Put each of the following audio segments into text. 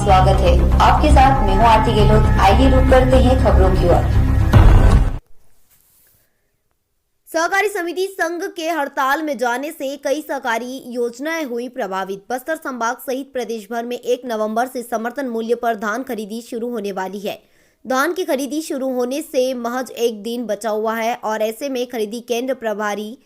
स्वागत है। आपके साथ मैं हूँ आरती गहलोत। आइए रुक करते हैं खबरों की ओर। सहकारी समिति संघ के हड़ताल में जाने से कई सहकारी योजनाएं हुई प्रभावित। बस्तर संभाग सहित प्रदेश भर में 1 नवंबर से समर्थन मूल्य पर धान खरीदी शुरू होने वाली है। धान की खरीदी शुरू होने से महज एक दिन बचा हुआ है और ऐसे में खरीदी केंद्र प्रभारी,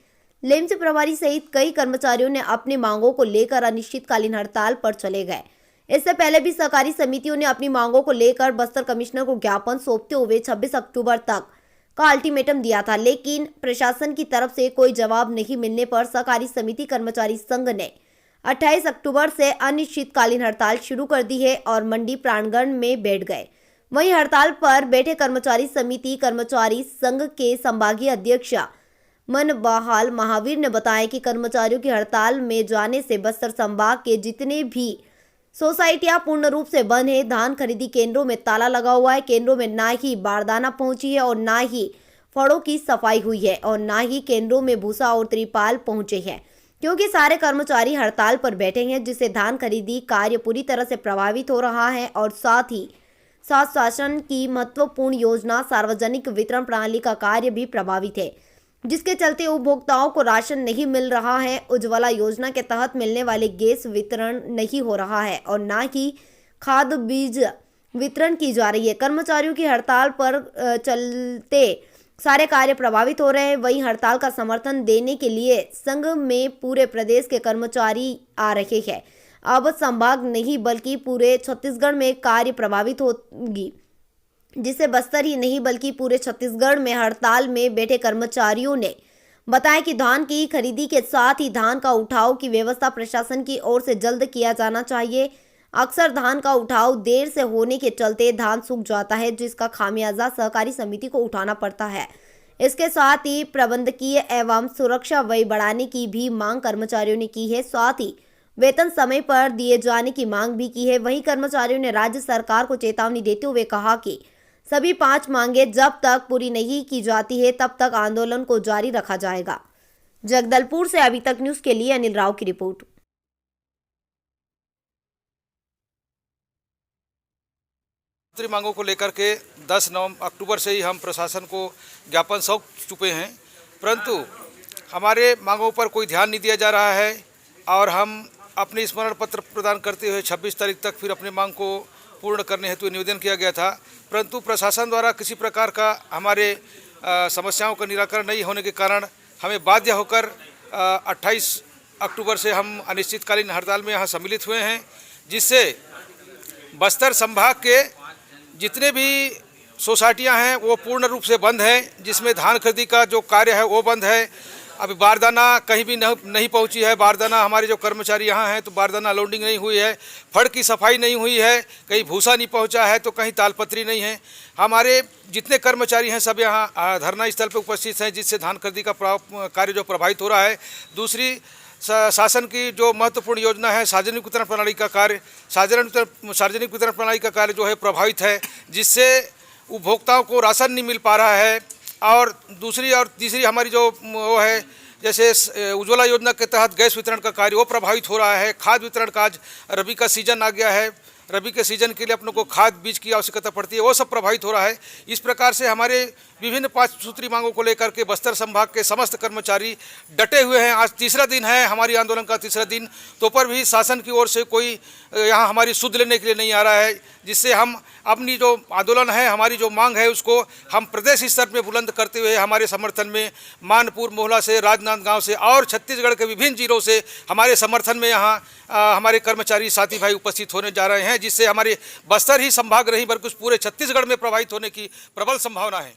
लेम्स प्रभारी सहित कई कर्मचारियों ने अपनी मांगों को लेकर अनिश्चितकालीन हड़ताल पर चले गए। इससे पहले भी सहकारी समितियों ने अपनी मांगों को लेकर बस्तर कमिश्नर को ज्ञापन सौंपते हुए 26 अक्टूबर तक का अल्टीमेटम दिया था, लेकिन प्रशासन की तरफ से कोई जवाब नहीं मिलने पर सहकारी समिति कर्मचारी संघ ने 28 अक्टूबर से अनिश्चितकालीन हड़ताल शुरू कर दी है और मंडी प्रांगण में बैठ गए। वहीं हड़ताल पर बैठे कर्मचारी समिति कर्मचारी संघ के संभागीय अध्यक्ष मनबहाल महावीर ने बताया कि कर्मचारियों की हड़ताल में जाने से बस्तर संभाग के जितने भी सोसाइटियां पूर्ण रूप से बंद है। धान खरीदी केंद्रों में ताला लगा हुआ है। केंद्रों में ना ही बारदाना पहुंची है और ना ही फड़ों की सफाई हुई है और ना ही केंद्रों में भूसा और त्रिपाल पहुंचे हैं, क्योंकि सारे कर्मचारी हड़ताल पर बैठे हैं, जिससे धान खरीदी कार्य पूरी तरह से प्रभावित हो रहा है और साथ ही साथ शासन की महत्वपूर्ण योजना सार्वजनिक वितरण प्रणाली का कार्य भी प्रभावित है, जिसके चलते उपभोक्ताओं को राशन नहीं मिल रहा है। उज्ज्वला योजना के तहत मिलने वाले गैस वितरण नहीं हो रहा है और ना ही खाद बीज वितरण की जा रही है। कर्मचारियों की हड़ताल पर चलते सारे कार्य प्रभावित हो रहे हैं। वहीं हड़ताल का समर्थन देने के लिए संघ में पूरे प्रदेश के कर्मचारी आ रहे हैं। अब संभाग नहीं बल्कि पूरे छत्तीसगढ़ में कार्य प्रभावित होगी, जिससे बस्तर ही नहीं बल्कि पूरे छत्तीसगढ़ में हड़ताल में बैठे कर्मचारियों ने बताया कि धान की खरीदी के साथ ही धान का उठाव की व्यवस्था प्रशासन की ओर से जल्द किया जाना चाहिए। अक्सर धान का उठाव देर से होने के चलते धान सूख जाता है, जिसका खामियाजा सहकारी समिति को उठाना पड़ता है। इसके साथ ही प्रबंधकीय एवं सुरक्षा व्यय बढ़ाने की भी मांग कर्मचारियों ने की है। साथ ही वेतन समय पर दिए जाने की मांग भी की है। वहीं कर्मचारियों ने राज्य सरकार को चेतावनी देते हुए कहा कि सभी 5 मांगे जब तक पूरी नहीं की जाती है तब तक आंदोलन को जारी रखा जाएगा। जगदलपुर से अभी तक न्यूज के लिए अनिल राव की रिपोर्ट। मांगों को लेकर के 10 अक्टूबर से ही हम प्रशासन को ज्ञापन सौंप चुके हैं, परंतु हमारे मांगों पर कोई ध्यान नहीं दिया जा रहा है और हम अपने स्मरण पत्र प्रदान करते हुए 26 तारीख तक फिर अपने मांग को पूर्ण करने हेतु निवेदन किया गया था, परंतु प्रशासन द्वारा किसी प्रकार का हमारे समस्याओं का निराकरण नहीं होने के कारण हमें बाध्य होकर 28 अक्टूबर से हम अनिश्चितकालीन हड़ताल में यहाँ सम्मिलित हुए हैं, जिससे बस्तर संभाग के जितने भी सोसाइटियाँ हैं वो पूर्ण रूप से बंद हैं, जिसमें धान खरीदी का जो कार्य है वो बंद है। अभी बारदाना कहीं भी नहीं पहुंची है। बारदाना हमारे जो कर्मचारी यहाँ हैं तो बारदाना लोडिंग नहीं हुई है, फड़ की सफाई नहीं हुई है, कहीं भूसा नहीं पहुंचा है तो कहीं तालपत्री नहीं है। हमारे जितने कर्मचारी हैं सब यहाँ धरना स्थल पर उपस्थित हैं, जिससे धान खरीदी का कार्य जो प्रभावित हो रहा है। दूसरी शासन की जो महत्वपूर्ण योजना है सार्वजनिक वितरण प्रणाली का कार्य, सार्वजनिक वितरण प्रणाली का कार्य जो है प्रभावित है, जिससे उपभोक्ताओं को राशन नहीं मिल पा रहा है। और दूसरी और तीसरी हमारी जो वो है, जैसे उज्ज्वला योजना के तहत गैस वितरण का कार्य वो प्रभावित हो रहा है। खाद वितरण का आज रबी का सीजन आ गया है, रबी के सीजन के लिए अपनों को खाद बीज की आवश्यकता पड़ती है, वो सब प्रभावित हो रहा है। इस प्रकार से हमारे विभिन्न 5 सूत्री मांगों को लेकर के बस्तर संभाग के समस्त कर्मचारी डटे हुए हैं। आज तीसरा दिन है हमारी आंदोलन का, तीसरा दिन तो पर भी शासन की ओर से कोई यहाँ हमारी सुध लेने के लिए नहीं आ रहा है, जिससे हम अपनी जो आंदोलन है, हमारी जो मांग है, उसको हम प्रदेश स्तर में बुलंद करते हुए हमारे समर्थन में मानपुर मोहला से, राजनांदगांव से और छत्तीसगढ़ के विभिन्न जिलों से हमारे समर्थन में यहाँ हमारे कर्मचारी साथी भाई उपस्थित होने जा रहे हैं, जिससे हमारे बस्तर ही संभाग नहीं बल्कि पूरे छत्तीसगढ़ में प्रभावित होने की प्रबल संभावना है।